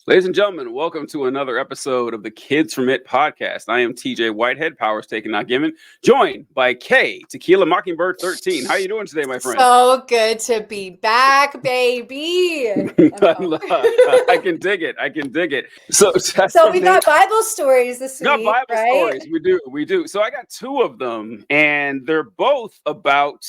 Ladies and gentlemen, welcome to another episode of the Kids from It podcast. I am TJ Whitehead, powers taken, not given, joined by K, Tequila Mockingbird 13. How are you doing today, my friend? So good to be back, baby. I can dig it. So we got Bible stories this week. Got Bible right? stories. We do. So I got two of them, and they're both about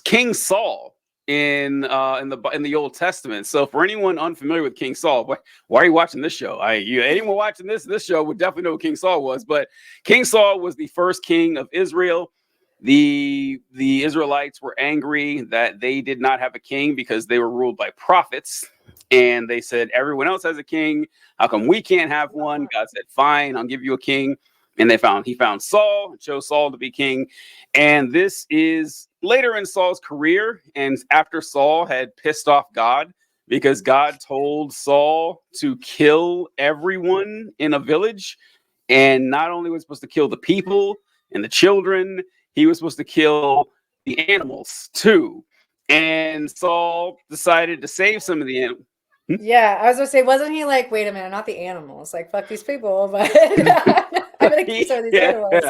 King Saul in the Old Testament. So for anyone unfamiliar with King Saul, why are you watching this show? Anyone watching this show would definitely know who King Saul was. But King Saul was the first king of Israel. The Israelites were angry that they did not have a king because they were ruled by prophets. And they said, everyone else has a king. How come we can't have one? God said, fine, I'll give you a king. And he found Saul, chose Saul to be king. And this is later in Saul's career, and after Saul had pissed off God, because God told Saul to kill everyone in a village. And not only was he supposed to kill the people and the children, he was supposed to kill the animals too. And Saul decided to save some of the animals. Yeah, I was gonna say, wasn't he like, wait a minute, not the animals, like fuck these people, but I'm gonna keep some of these animals.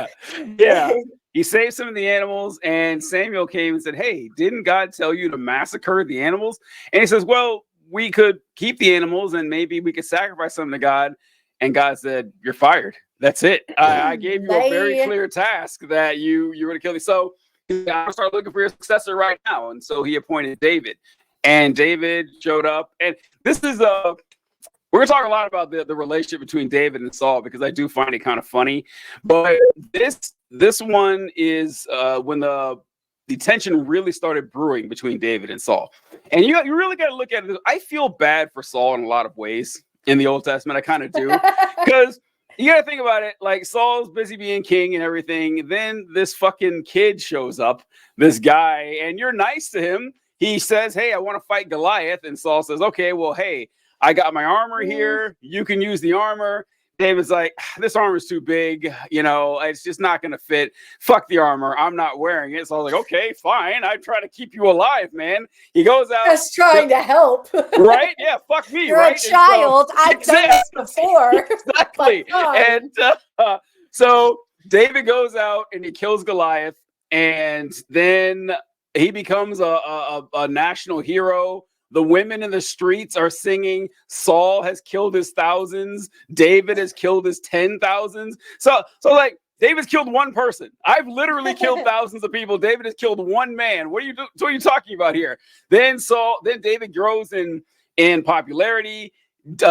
Yeah. He saved some of the animals, and Samuel came and said, hey, didn't God tell you to massacre the animals? And he says, well, we could keep the animals and maybe we could sacrifice them to God. And God said, you're fired. That's it. I gave you a very clear task that you were going to kill me. So I'm going to start looking for your successor right now. And so he appointed David. And David showed up. And this is we're going to talk a lot about the relationship between David and Saul, because I do find it kind of funny. But this one is when the tension really started brewing between David and Saul. And you really got to look at it. I feel bad for Saul in a lot of ways in the Old Testament. I kind of do. Because you got to think about it. Like, Saul's busy being king and everything. Then this fucking kid shows up, this guy, and you're nice to him. He says, hey, I want to fight Goliath. And Saul says, okay, well, hey, I got my armor here. You can use the armor. David's like, this armor's too big. It's just not going to fit. Fuck the armor. I'm not wearing it. So I was like, okay, fine. I try to keep you alive, man. He goes out. Just trying to help. Right? Yeah, fuck me. You're right? a child. I've done this before. Exactly. And so David goes out and he kills Goliath. And then he becomes a national hero. The women in the streets are singing, Saul has killed his thousands. David has killed his 10,000s. So like, David's killed one person. I've literally killed thousands of people. David has killed one man. What are you talking about here? Then David grows in popularity.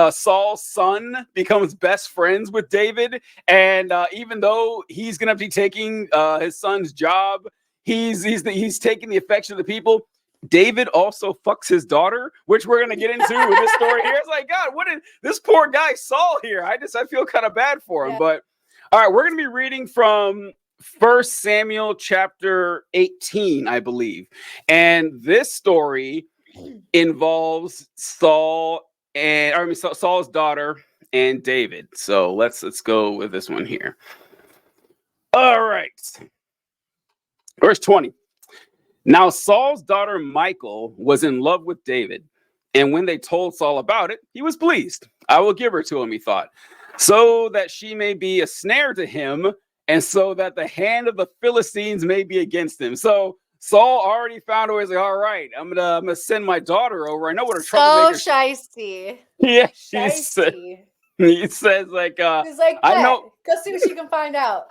Saul's son becomes best friends with David. And even though he's going to be taking his son's job, he's taking the affection of the people. David also fucks his daughter, which we're going to get into with this story here. It's like, God, what is this poor guy Saul here? I feel kind of bad for him. Yeah. But all right, we're going to be reading from 1 Samuel chapter 18, I believe. And this story involves Saul's daughter and David. So let's go with this one here. All right. Verse 20. Now Saul's daughter Michal was in love with David, and when they told Saul about it, he was pleased. I will give her to him, he thought, so that she may be a snare to him, and so that the hand of the Philistines may be against him. So Saul already found a way. He's like, all right, I'm gonna send my daughter over. I know what her troublemaker. So shysty. Yeah, he says like, he's like, I know. Go see what you can find out.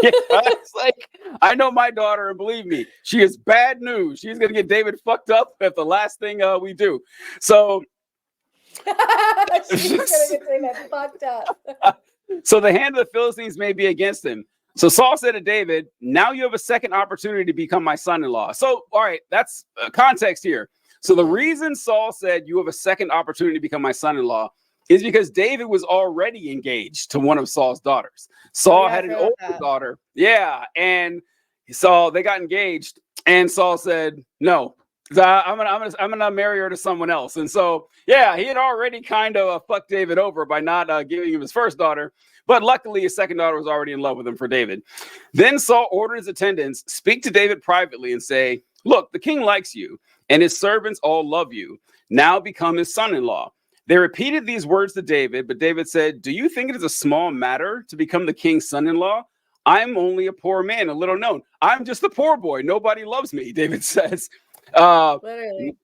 Yeah, it's like, I know my daughter, and believe me, she is bad news. She's gonna get David fucked up if the last thing we do. So she's gonna get David fucked up. So the hand of the Philistines may be against him. So Saul said to David, now you have a second opportunity to become my son-in-law. So, all right, that's context here. So the reason Saul said you have a second opportunity to become my son-in-law is because David was already engaged to one of Saul's daughters. Saul had an older daughter. Yeah. And so they got engaged, and Saul said, no, I'm gonna marry her to someone else. And so, yeah, he had already kind of fucked David over by not giving him his first daughter. But luckily, his second daughter was already in love with him for David. Then Saul ordered his attendants, speak to David privately and say, look, the king likes you, and his servants all love you. Now become his son-in-law. They repeated these words to David, but David said, "Do you think it is a small matter to become the king's son-in-law? I'm only a poor man, a little known. I'm just a poor boy. Nobody loves me," David says. Literally.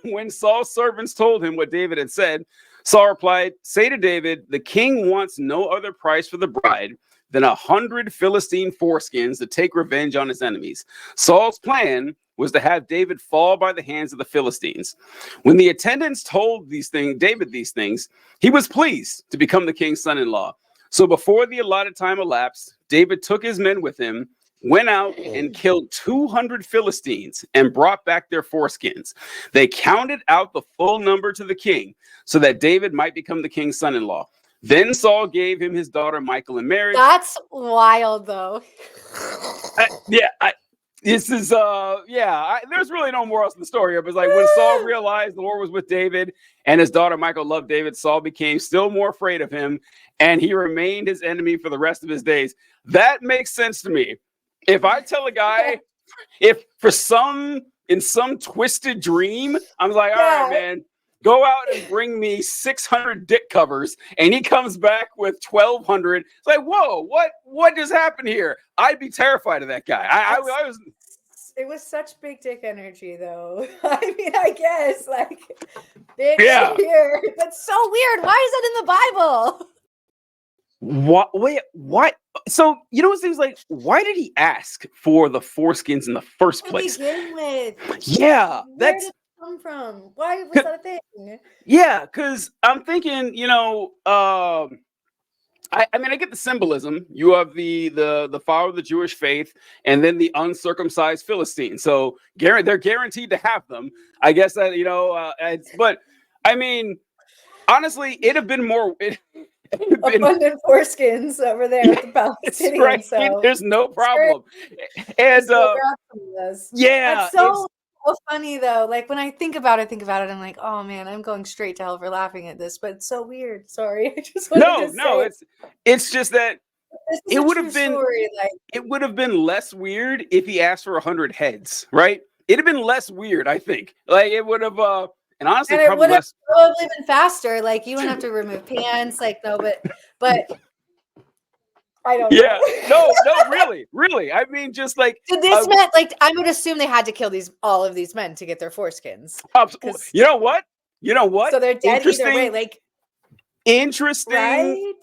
When Saul's servants told him what David had said, Saul replied, "Say to David, the king wants no other price for the bride than 100 Philistine foreskins to take revenge on his enemies." Saul's plan was to have David fall by the hands of the Philistines. When the attendants told David these things, he was pleased to become the king's son-in-law. So before the allotted time elapsed, David took his men with him, went out and killed 200 Philistines and brought back their foreskins. They counted out the full number to the king so that David might become the king's son-in-law. Then Saul gave him his daughter Michal in marriage. That's wild, though. There's really no more else in the story here, but it's like when Saul realized the Lord was with David and his daughter Michal loved David, Saul became still more afraid of him, and he remained his enemy for the rest of his days. That makes sense to me. If I tell a guy, if in some twisted dream, I'm like, all right, man, go out and bring me 600 dick covers, and he comes back with 1,200. It's like, whoa, what just happened here? I'd be terrified of that guy. I was. It was such big dick energy, though. I mean, I guess like, big here. That's so weird. Why is that in the Bible? What? Wait, what? So you know, it seems like, why did he ask for the foreskins in the first place? To begin with, yeah, where did it come from? Why was that a thing? Yeah, because I'm thinking, I mean, I get the symbolism. You have the follower of the Jewish faith, and then the uncircumcised Philistines. So they're guaranteed to have them. I guess that but I mean, honestly, it'd have been more. Abundant foreskins over there with the Palestinians. Right. So there's no problem. And that's so funny though. Like when I think about it, I'm like, oh man, I'm going straight to hell for laughing at this, but it's so weird. Sorry. I just wanted to say. It's just that it would have been it would have been less weird if he asked for 100 heads, right? It'd have been less weird, I think. Like it would have and honestly, and it would have probably been faster. Like you wouldn't have to remove pants, like no, but I don't know. Yeah, no, really. I mean, just like this meant like I would assume they had to kill all of these men to get their foreskins. You know what? So they're dead either way. Like interesting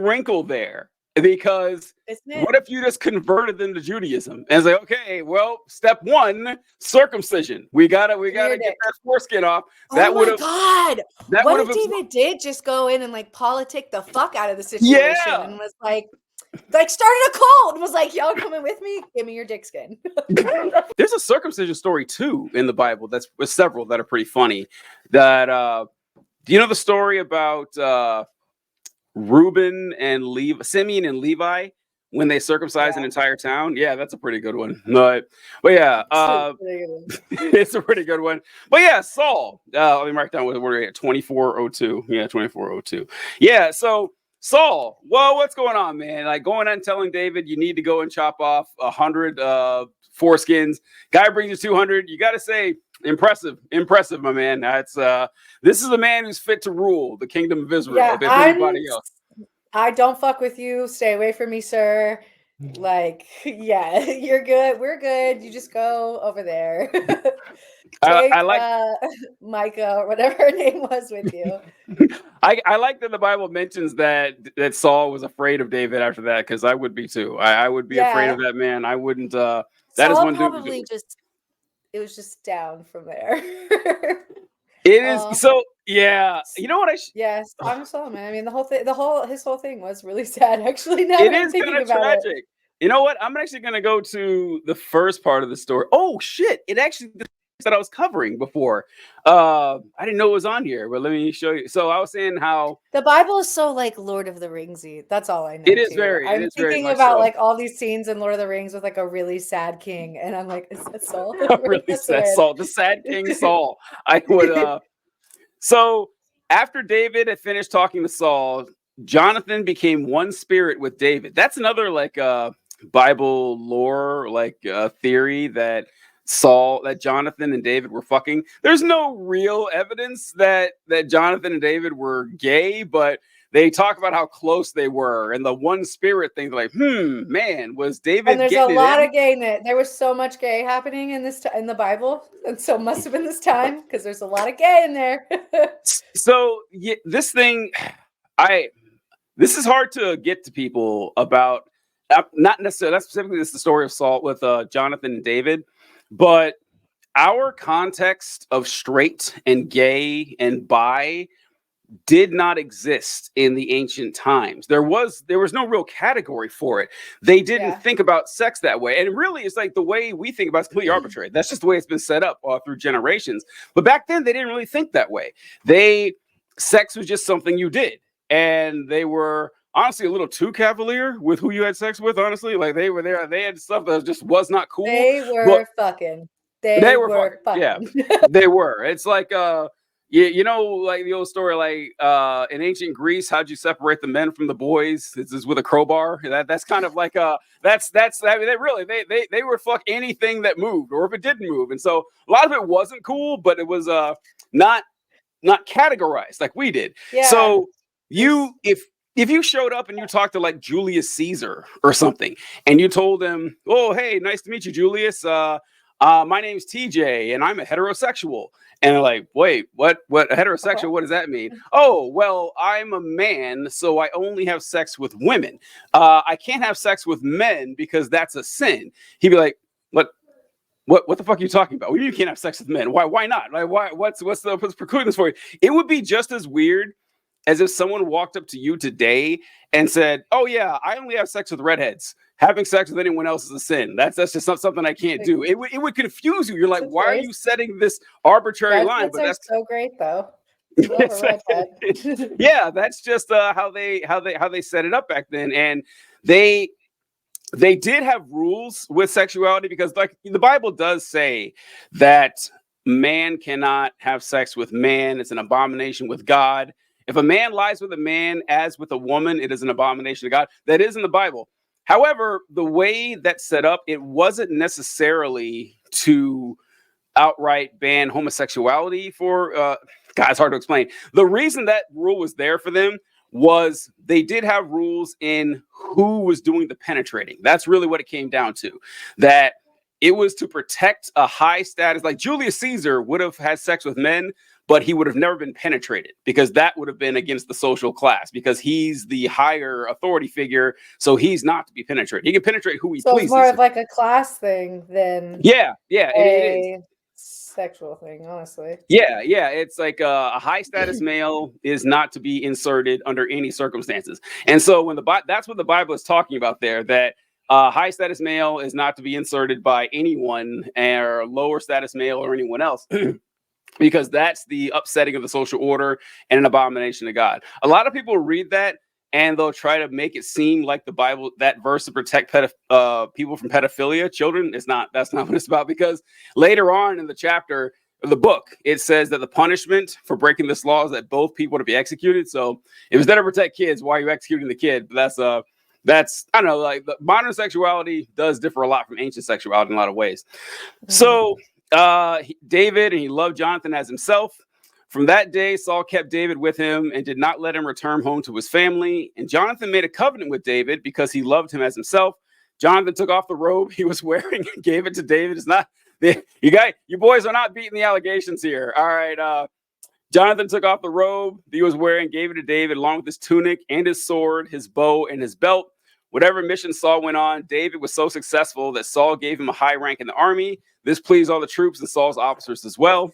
wrinkle there. Because what if you just converted them to Judaism and say, okay, well, step 1, circumcision. We gotta get that foreskin off. That what if David did just go in and like politic the fuck out of the situation and was like started a cult and was like, y'all coming with me? Give me your dick skin. There's a circumcision story too in the Bible. That's with several that are pretty funny. That do you know the story about Reuben and Simeon and Levi when they circumcised an entire town? Yeah, that's a pretty good one. But yeah, it's a pretty good one. But yeah, Saul. Let me mark down what we're at. 2402. Yeah, 2402. Yeah, so Saul. Well, what's going on, man? Like going out and telling David you need to go and chop off 100 foreskins. Guy brings you 200. You got to say, impressive, my man. That's this is a man who's fit to rule the kingdom of Israel. Yeah, anybody else. I don't fuck with you. Stay away from me, sir. Like, yeah, you're good. We're good. You just go over there. I like Micah or whatever her name was with you. I like that the Bible mentions that Saul was afraid of David after that, because I would be too. I would be afraid of that man. I wouldn't. That Saul is one probably just. It was just down from there. It is so. Yeah, you know what Yes, I'm Saul, man. I mean, his whole thing was really sad. Actually, now it that I'm is thinking kind of about tragic. it. You know what? I'm actually going to go to the first part of the story. Oh shit! It actually that I was covering before. I didn't know it was on here, but let me show you. So I was saying how the Bible is so like Lord of the Ringsy. That's all I know. It is very. I'm thinking about like all these scenes in Lord of the Rings with like a really sad king, and I'm like, is that Saul? Really sad Saul, the sad king Saul. I would. So after David had finished talking to Saul, Jonathan became one spirit with David. That's another like Bible lore like theory that Jonathan and David were fucking. There's no real evidence that Jonathan and David were gay, but they talk about how close they were and the one spirit thing. They're like, man, was David? And there's a lot of gay in it. There was so much gay happening in in the Bible, and so must have been this time because there's a lot of gay in there. So this thing, this is hard to get to people about. Not necessarily. That's specifically the story of Saul with Jonathan and David, but our context of straight and gay and bi did not exist in the ancient times. There was no real category for it. They didn't think about sex that way. And really, it's like the way we think about it's completely arbitrary. That's just the way it's been set up through generations. But back then, they didn't really think that way. Sex was just something you did. And they were honestly a little too cavalier with who you had sex with, honestly. Like they were there, they had stuff that just was not cool. They were fucking. They were fucking. Yeah, they were. It's like you know, like the old story, like in ancient Greece, how'd you separate the men from the boys? It's with a crowbar. That's kind of like that's I mean, they would fuck anything that moved, or if it didn't move. And so a lot of it wasn't cool, but it was not categorized like we did. Yeah. So if you showed up and you talked to like Julius Caesar or something, and you told him, "Oh, hey, nice to meet you, Julius. My name's TJ, and I'm a heterosexual." And they're like, "Wait, what? What heterosexual? What does that mean?" "Oh, well, I'm a man, so I only have sex with women. I can't have sex with men because that's a sin." He'd be like, What the fuck are you talking about? You can't have sex with men. Why not? Like, what's precluding this for you? It would be just as weird as if someone walked up to you today and said, "Oh yeah, I only have sex with redheads. Having sex with anyone else is a sin. That's just not something I can't do." It would confuse you. You're like, why are you setting this arbitrary line? But that's so great though. Yeah, that's just how they set it up back then. And they did have rules with sexuality because, like, the Bible does say that man cannot have sex with man. It's an abomination with God. If a man lies with a man as with a woman, it is an abomination to God. That is in the Bible. However, the way that's set up, it wasn't necessarily to outright ban homosexuality for, God, it's hard to explain. The reason that rule was there for them was they did have rules in who was doing the penetrating. That's really what it came down to. That it was to protect a high status, like Julius Caesar would have had sex with men, but he would have never been penetrated because that would have been against the social class because he's the higher authority figure. So he's not to be penetrated. He can penetrate who he pleases. So it's more of like a class thing than it is. Sexual thing, honestly. Yeah. It's like a high status male is not to be inserted under any circumstances. And so when that's what the Bible is talking about there, that high status male is not to be inserted by anyone, or lower status male or anyone else. Because that's the upsetting of the social order and an abomination to God. A lot of people read that and they'll try to make it seem like the Bible, that verse to protect people from pedophilia, children. That's not what it's about, because later on in the chapter of the book, it says that the punishment for breaking this law is that both people are to be executed. So if it's there to protect kids, why are you executing the kid? But that's I don't know, like the modern sexuality does differ a lot from ancient sexuality in a lot of ways. So David, and he loved Jonathan as himself. From that day, Saul kept David with him and did not let him return home to his family. And Jonathan made a covenant with David because he loved him as himself. Jonathan took off the robe he was wearing and gave it to David. It's not you boys are not beating the allegations here. All right. Jonathan took off the robe he was wearing, gave it to David along with his tunic and his sword, his bow, and his belt. Whatever mission Saul went on, David was so successful that Saul gave him a high rank in the army. This pleased all the troops and Saul's officers as well.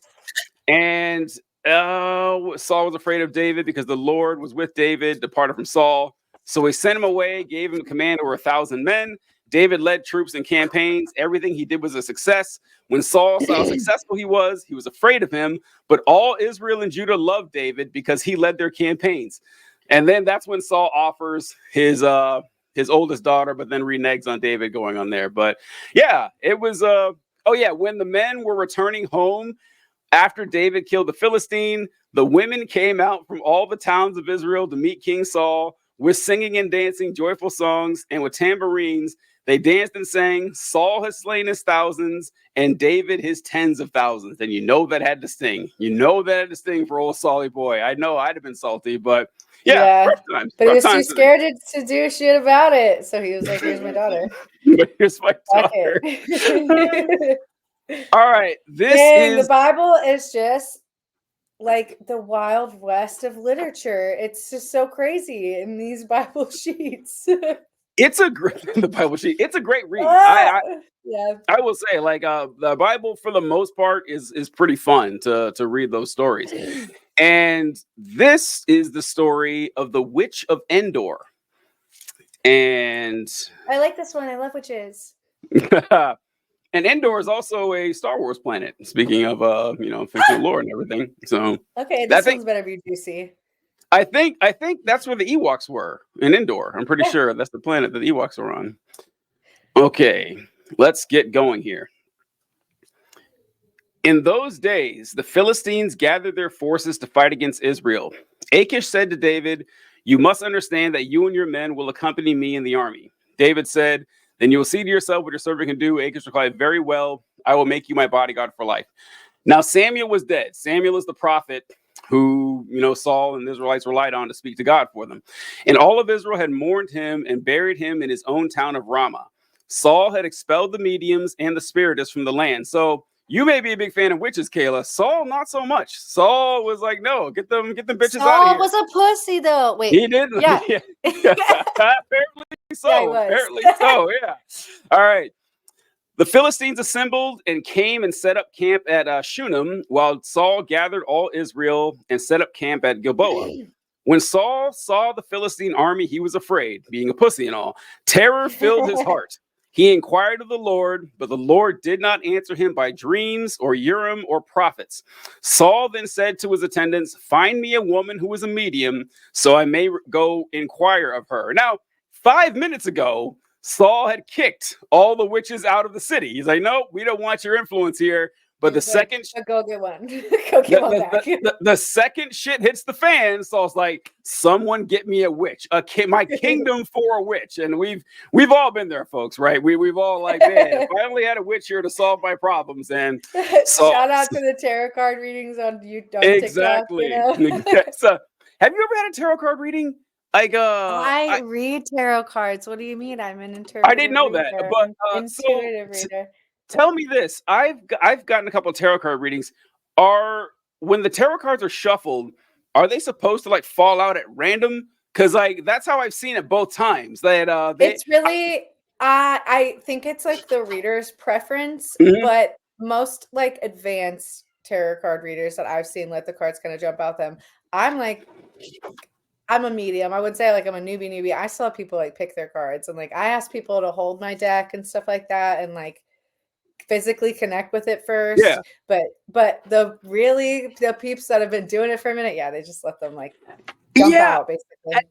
And Saul was afraid of David because the Lord was with David, departed from Saul. So he sent him away, gave him command over 1,000 men. David led troops in campaigns. Everything he did was a success. When Saul saw how successful he was afraid of him. But all Israel and Judah loved David because he led their campaigns. And then that's when Saul offers his oldest daughter, but then reneges on David going on there. But yeah, it was when the men were returning home after David killed the Philistine, the women came out from all the towns of Israel to meet King Saul with singing and dancing joyful songs, and with tambourines They danced and sang, Saul has slain his thousands and David his tens of thousands. And you know that had to sting. You know that had to sting for old Solly boy. I know I'd have been salty, but yeah. Rough times. But rough he was too times scared to do shit about it. So he was like, here's my daughter. But here's my daughter. All right. The Bible is just like the Wild West of literature. It's just so crazy in these Bible sheets. It's a great read. Yeah. I will say, like, the Bible for the most part is pretty fun to read those stories. And this is the story of the Witch of Endor. And I like this one. I love witches. And Endor is also a Star Wars planet. Speaking of fictional lore and everything. So okay, this one's better be juicy. I think that's where the Ewoks were in Endor. I'm pretty sure that's the planet that the Ewoks were on. Okay, let's get going here. In those days, the Philistines gathered their forces to fight against Israel. Achish said to David, "You must understand that you and your men will accompany me in the army." David said, "Then you will see to yourself what your servant can do." Achish replied, "Very well, I will make you my bodyguard for life." Now Samuel was dead. Samuel is the prophet who, Saul and the Israelites relied on to speak to God for them. And all of Israel had mourned him and buried him in his own town of Ramah. Saul had expelled the mediums and the spiritists from the land. So you may be a big fan of witches, Kayla. Saul, not so much. Saul was like, no, get them bitches out of here. Saul was a pussy, though. Wait, he didn't. Yeah. Apparently so. Yeah, Apparently so. Yeah. All right. The Philistines assembled and came and set up camp at Shunem, while Saul gathered all Israel and set up camp at Gilboa. When Saul saw the Philistine army, he was afraid, being a pussy and all. Terror filled his heart. He inquired of the Lord, but the Lord did not answer him by dreams or Urim or prophets. Saul then said to his attendants, "Find me a woman who is a medium, so I may go inquire of her." Now, 5 minutes ago, Saul had kicked all the witches out of the city. He's like, "No, we don't want your influence here." But the second go get one. Go get one back. The second shit hits the fan, Saul's like, "Someone get me a witch, my kingdom for a witch." And we've all been there, folks, right? We've all like, man, if I only had a witch here to solve my problems. And shout out to the tarot card readings on YouTube. Exactly. TikTok, So, have you ever had a tarot card reading? Like, I read tarot cards. What do you mean? I'm an interpreter. I didn't know that, but intuitive reader. Tell me this. I've gotten a couple of tarot card readings. When the tarot cards are shuffled, are they supposed to like fall out at random? Because like that's how I've seen it both times. That it's really I think it's like the reader's preference, but most like advanced tarot card readers that I've seen let the cards kind of jump out them. I'm a medium. I would say like I'm a newbie. I saw people like pick their cards and like I ask people to hold my deck and stuff like that and like physically connect with it first. Yeah. But the peeps that have been doing it for a minute, they just let them like jump out basically.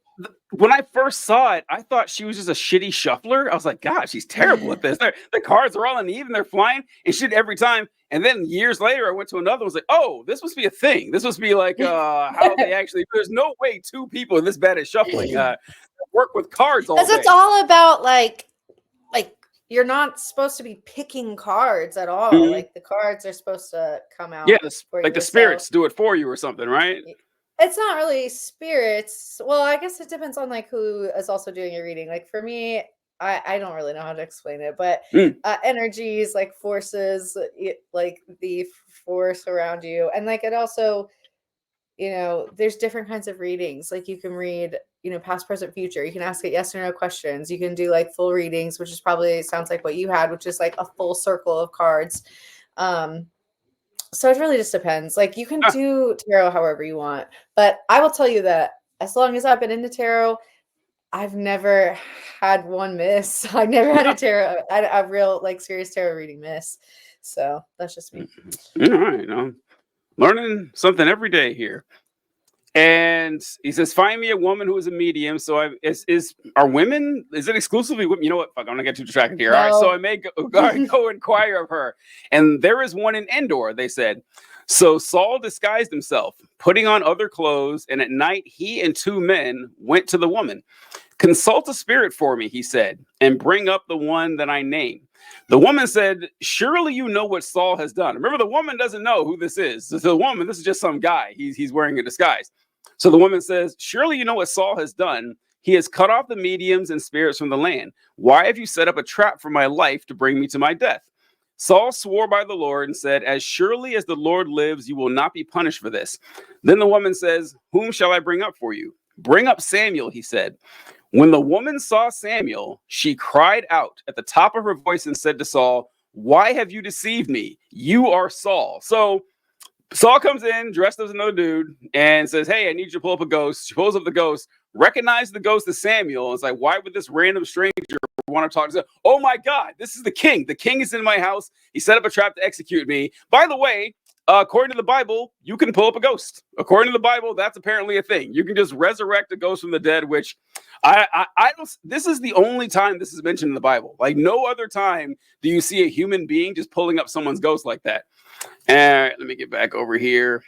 When I first saw it, I thought she was just a shitty shuffler. I was like, God, she's terrible at this. The cards are all uneven, they're flying and shit every time. And then years later, I went to another one. I was like, oh, this must be a thing. This must be like how they actually. There's no way two people are this bad at shuffling work with cards all day. Because it's all about like you're not supposed to be picking cards at all. Like the cards are supposed to come out. Yeah, like the spirits do it for you or something, right? It's not really spirits. Well, I guess it depends on like who is also doing your reading. Like for me, I don't really know how to explain it, but energies, like forces, like the force around you. And like it also, there's different kinds of readings. Like you can read, past, present, future. You can ask it yes or no questions. You can do like full readings, which is probably sounds like what you had, which is like a full circle of cards. So it really just depends. Like you can do tarot however you want, but I will tell you that as long as I've been into tarot, I've never had one miss. I've never had a real like serious tarot reading miss. So that's just me. All right. Learning something every day here. And he says, "Find me a woman who is a medium." So is it exclusively women? You know what? Fuck, I'm gonna get too distracted here. No. All right. So I may go inquire of her. And there is one in Endor, they said. So Saul disguised himself, putting on other clothes, and at night he and two men went to the woman. Consult a spirit for me, he said, and bring up the one that I name. The woman said, surely you know what Saul has done. Remember, the woman doesn't know who this is. So the woman, this is just some guy. He's wearing a disguise. So the woman says, surely you know what Saul has done. He has cut off the mediums and spirits from the land. Why have you set up a trap for my life to bring me to my death? Saul swore by the Lord and said, as surely as the Lord lives, you will not be punished for this. Then the woman says, whom shall I bring up for you? Bring up Samuel, he said. When the woman saw Samuel, she cried out at the top of her voice and said to Saul, why have you deceived me? You are Saul. So Saul comes in dressed as another dude and says, hey, I need you to pull up a ghost. She pulls up the ghost, recognizes the ghost as Samuel. And it's like, why would this random stranger want to talk to him? Oh my God, this is the king. The king is in my house. He set up a trap to execute me. By the way, according to the Bible, you can pull up a ghost. According to the Bible, that's apparently a thing. You can just resurrect a ghost from the dead, which I don't. This is the only time this is mentioned in the Bible. Like no other time do you see a human being just pulling up someone's ghost like that. And let me get back over here.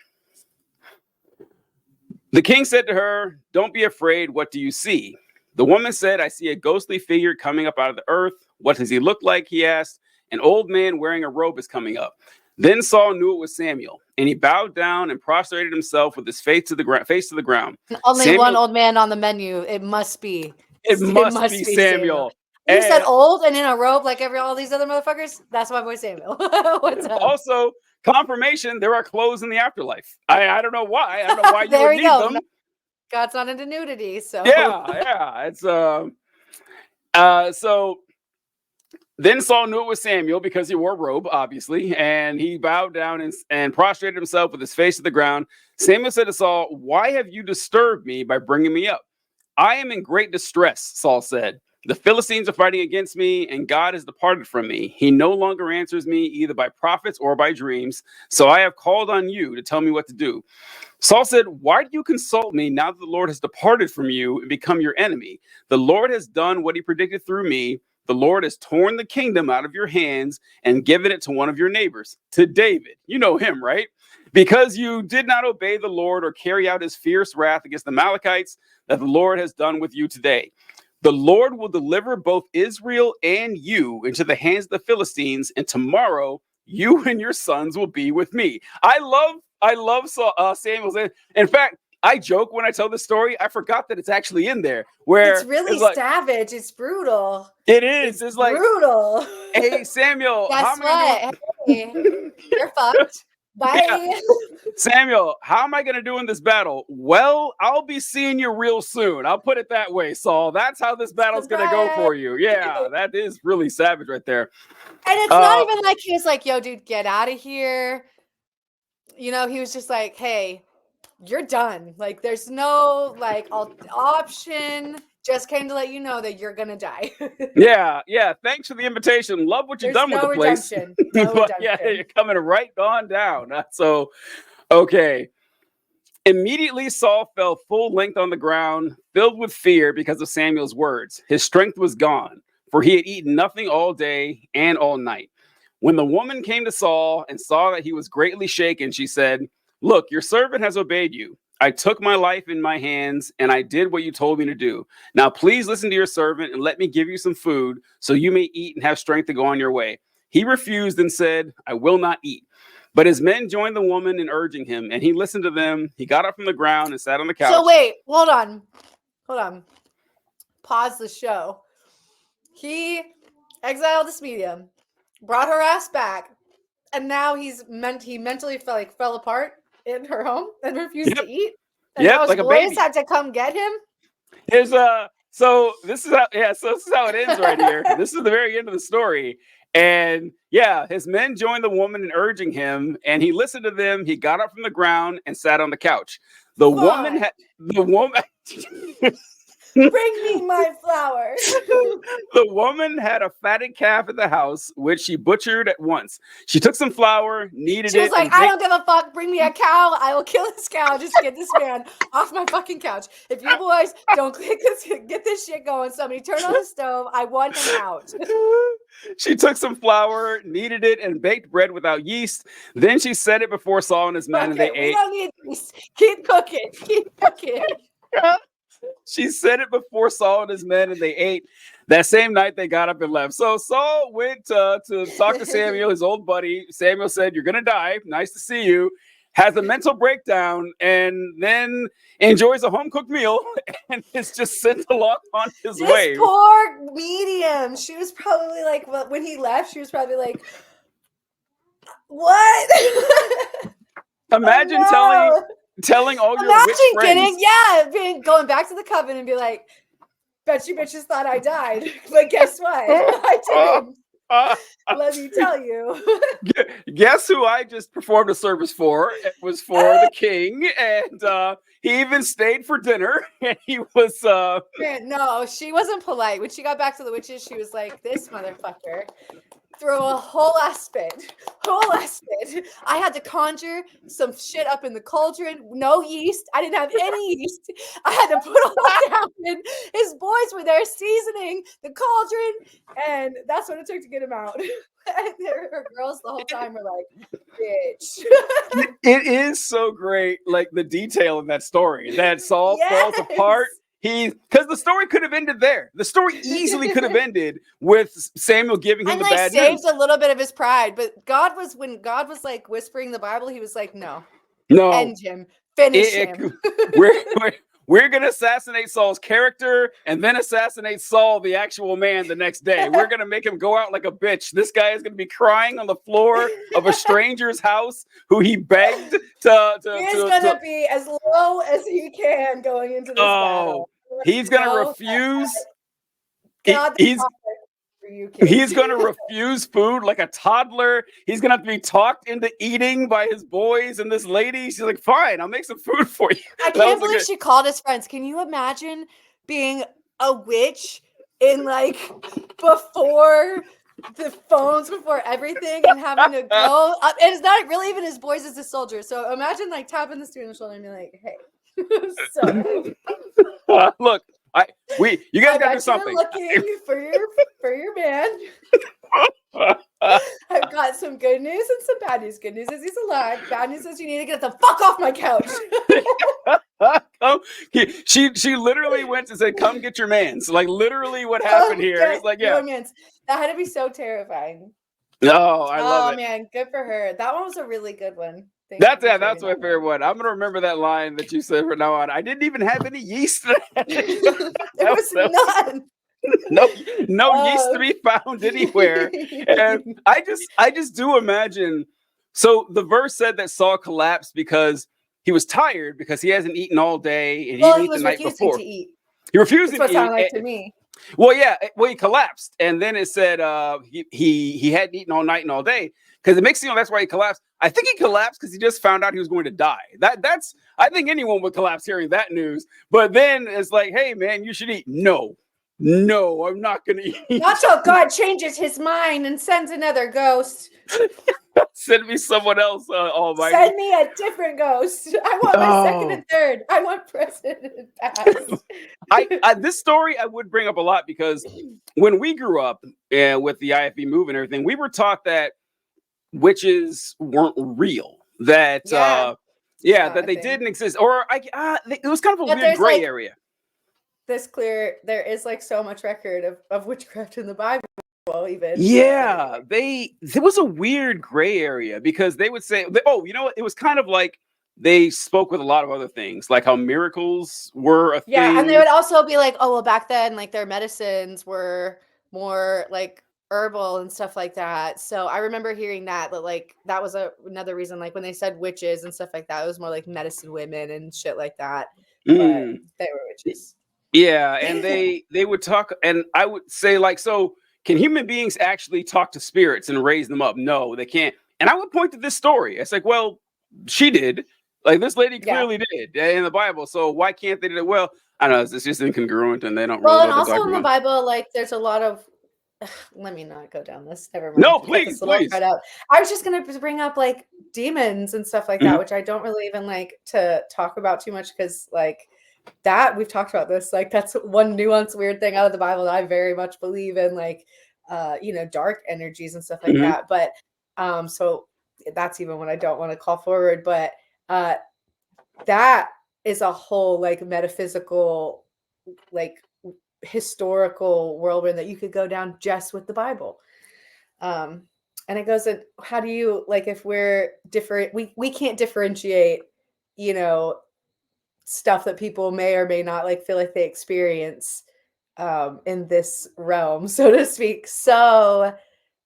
The king said to her, don't be afraid. What do you see? The woman said, I see a ghostly figure coming up out of the earth. What does he look like? He asked. An old man wearing a robe is coming up. Then Saul knew it was Samuel, and he bowed down and prostrated himself with his face to the ground. Only Samuel, one old man on the menu. It must be. It must be Samuel. You said old and in a robe like all these other motherfuckers? That's my boy Samuel. What's up? Also, confirmation, there are clothes in the afterlife. I don't know why. I don't know why you would need them. God's not into nudity, so. Yeah. It's so then Saul knew it was Samuel because he wore a robe, obviously, and he bowed down and prostrated himself with his face to the ground. Samuel said to Saul, why have you disturbed me by bringing me up? I am in great distress, Saul said. The Philistines are fighting against me, and God has departed from me. He no longer answers me either by prophets or by dreams. So I have called on you to tell me what to do. Saul said, why do you consult me now that the Lord has departed from you and become your enemy? The Lord has done what he predicted through me. The Lord has torn the kingdom out of your hands and given it to one of your neighbors, to David. You know him, right? Because you did not obey the Lord or carry out his fierce wrath against the Amalekites that the Lord has done with you today. The Lord will deliver both Israel and you into the hands of the Philistines, and tomorrow you and your sons will be with me. I love Samuel's. In fact, I joke when I tell this story. I forgot that it's actually in there. Where it's really savage. It's brutal. It is. It's like brutal. Hey, Samuel. Guess what? Hey, you're fucked. Bye. Yeah. Samuel, how am I going to do in this battle? Well, I'll be seeing you real soon. I'll put it that way, Saul. That's how this battle's going to go for you. Yeah, that is really savage right there. And it's not even like he was like, yo, dude, get out of here. You know, he was just like, hey, you're done. Like, there's no like option. Just came to let you know that you're gonna die. Yeah. Thanks for the invitation. Love what you've done with the place. But yeah, you're coming right on down. So, okay. Immediately, Saul fell full length on the ground, filled with fear because of Samuel's words. His strength was gone, for he had eaten nothing all day and all night. When the woman came to Saul and saw that he was greatly shaken, she said, look, your servant has obeyed you. I took my life in my hands and I did what you told me to do. Now, please listen to your servant and let me give you some food so you may eat and have strength to go on your way. He refused and said, I will not eat. But his men joined the woman in urging him, and he listened to them. He got up from the ground and sat on the couch. So wait, hold on. Pause the show. He exiled this medium, brought her ass back, and now he mentally fell apart in her home and refused to eat. And now his boys had to come get him. So this is how it ends right here. This is the very end of the story. And yeah, his men joined the woman in urging him, and he listened to them. He got up from the ground and sat on the couch. The woman Bring me my flowers. The woman had a fatted calf at the house, which she butchered at once. She took some flour, kneaded it. She was like, I don't give a fuck. Bring me a cow. I will kill this cow. Just get this man off my fucking couch. If you boys don't get this shit going, somebody turn on the stove. I want him out. She took some flour, kneaded it, and baked bread without yeast. Then she set it before Saul and his men, and they ate. We don't need yeast. Keep cooking. she said it before Saul and his men, and they ate. That same night, they got up and left. So Saul went to talk to Samuel, his old buddy. Samuel said, "You're gonna die. Nice to see you." Has a mental breakdown, and then enjoys a home cooked meal, and is just sent along on his way. This poor medium. She was probably like, well, when he left, she was probably like, "What?" Imagine telling all your witch friends. Going back to the coven and be like, "Bet you bitches thought I died, but guess what? I didn't. Let me tell you." Guess who I just performed a service for? It was for the king, and he even stayed for dinner. And he was no, she wasn't polite. When she got back to the witches, she was like, "This motherfucker threw a whole ass spit. I had to conjure some shit up in the cauldron. No yeast. I didn't have any yeast. I had to put all that down. His boys were there seasoning the cauldron, and that's what it took to get him out." And her girls the whole time were like, "Bitch." It is so great, like the detail of that story. That Saul falls apart. Because the story could have ended there. The story easily could have ended with Samuel giving him the bad news. Saved a little bit of his pride, but when God was like whispering the Bible, he was like, no, end him, finish him. We're gonna assassinate Saul's character and then assassinate Saul, the actual man, the next day. We're gonna make him go out like a bitch. This guy is gonna be crying on the floor of a stranger's house who he begged to. He's gonna be as low as he can going into this battle. He's gonna refuse. He's going to refuse food like a toddler. He's going to have to be talked into eating by his boys. And this lady, she's like, "Fine, I'll make some food for you." I can't believe she called his friends. Can you imagine being a witch in like before the phones, before everything, and having to go up? And it's not really even his boys, it's a soldier. So imagine like tapping this dude on the shoulder and be like, "Hey, so look. You guys gotta do something. Looking for your man. I've got some good news and some bad news. Good news is he's alive. Bad news is you need to get the fuck off my couch." She literally went and said, "Come get your mans." Like literally, what happened here? It's like, yeah, that had to be so terrifying. No, I love it. Oh man, good for her. That one was a really good one. That's my favorite one. I'm gonna remember that line that you said from now on. I didn't even have any yeast. There was none. No yeast to be found anywhere. And I just do imagine. So the verse said that Saul collapsed because he was tired because he hasn't eaten all day and he didn't eat the night before. He refused to eat. That's what it sounded like to me. Well, yeah. Well, he collapsed, and then it said he hadn't eaten all night and all day. Because it makes that's why he collapsed. I think he collapsed because he just found out he was going to die. That's I think anyone would collapse hearing that news. But then it's like, "Hey man, you should eat." No, I'm not gonna eat. Not till God changes his mind and sends another ghost. Send me someone else, Almighty. Send me a different ghost. I want my second and third. I want President Pass. This story I would bring up a lot because when we grew up with the IFB move and everything, we were taught that witches weren't real. That that they didn't exist, or it was kind of a weird gray area. There is like so much record of witchcraft in the Bible. Even there was a weird gray area because they would say, it was kind of like they spoke with a lot of other things, like how miracles were a thing. Yeah, and they would also be like, "Oh, well, back then, like their medicines were more like herbal and stuff like that." So I remember hearing that like that was another reason, like when they said witches and stuff like that, it was more like medicine women and shit like that. But they were witches. Yeah, and they would talk, and I would say like, so can human beings actually talk to spirits and raise them up? No, they can't. And I would point to this story. It's like, well, she did. Like this lady clearly did in the Bible. So why can't they do it? Well, I don't know. It's just incongruent, and they don't. Well, and also in the Bible, like there's a lot of. Let me not go down this. Never mind. No, please. Right out. I was just gonna bring up like demons and stuff like that, which I don't really even like to talk about too much because like that we've talked about this. Like that's one nuanced weird thing out of the Bible that I very much believe in, like dark energies and stuff like that. But so that's even what I don't want to call forward. But that is a whole like metaphysical like historical whirlwind that you could go down just with the Bible. And it goes in, how do you, like, if we're different, we can't differentiate, you know, stuff that people may or may not like feel like they experience in this realm, so to speak. So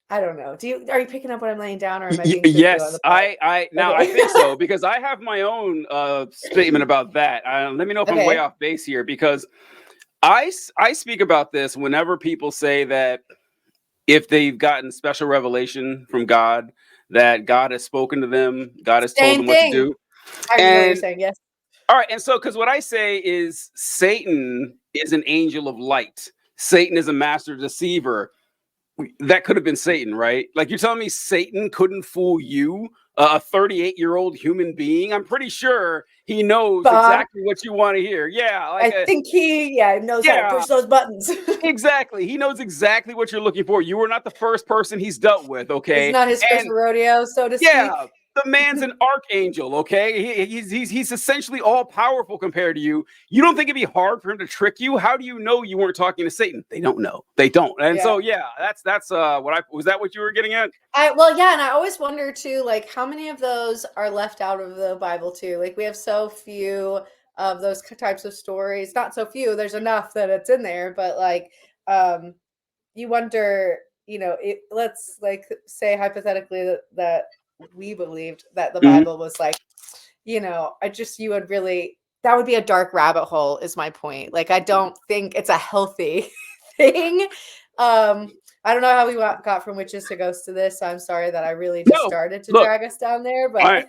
I don't know. Are you picking up what I'm laying down, or am I being cuckoo on Yes, the part? I think so, because I have my own statement about that. Let me know if I'm way off base here, because I speak about this whenever people say that if they've gotten special revelation from God, that God has spoken to them, God has told them what to do. I know what you're saying. Yes. All right, and so because what I say is Satan is an angel of light. Satan is a master deceiver. That could have been Satan, right? Like, you're telling me Satan couldn't fool you, a 38-year-old human being? I'm pretty sure he knows exactly what you want to hear. Yeah, like I think he knows how to push those buttons. Exactly. He knows exactly what you're looking for. You were not the first person he's dealt with, okay? It's not his first rodeo, so to speak. Yeah, the man's an archangel, okay? He's essentially all powerful compared to you. You don't think it'd be hard for him to trick you? How do you know you weren't talking to Satan? They don't know. They don't. And so that's was that what you were getting at? And I always wonder too, like, how many of those are left out of the Bible too? Like, we have so few of those types of stories. Not so few. There's enough that it's in there, but like, you wonder, you know, let's like say hypothetically that we believed that the Bible was like, you know, that would be a dark rabbit hole, is my point. Like, I don't think it's a healthy thing. I don't know how we got from witches to ghosts to this. So I'm sorry that I really just started to drag us down there, but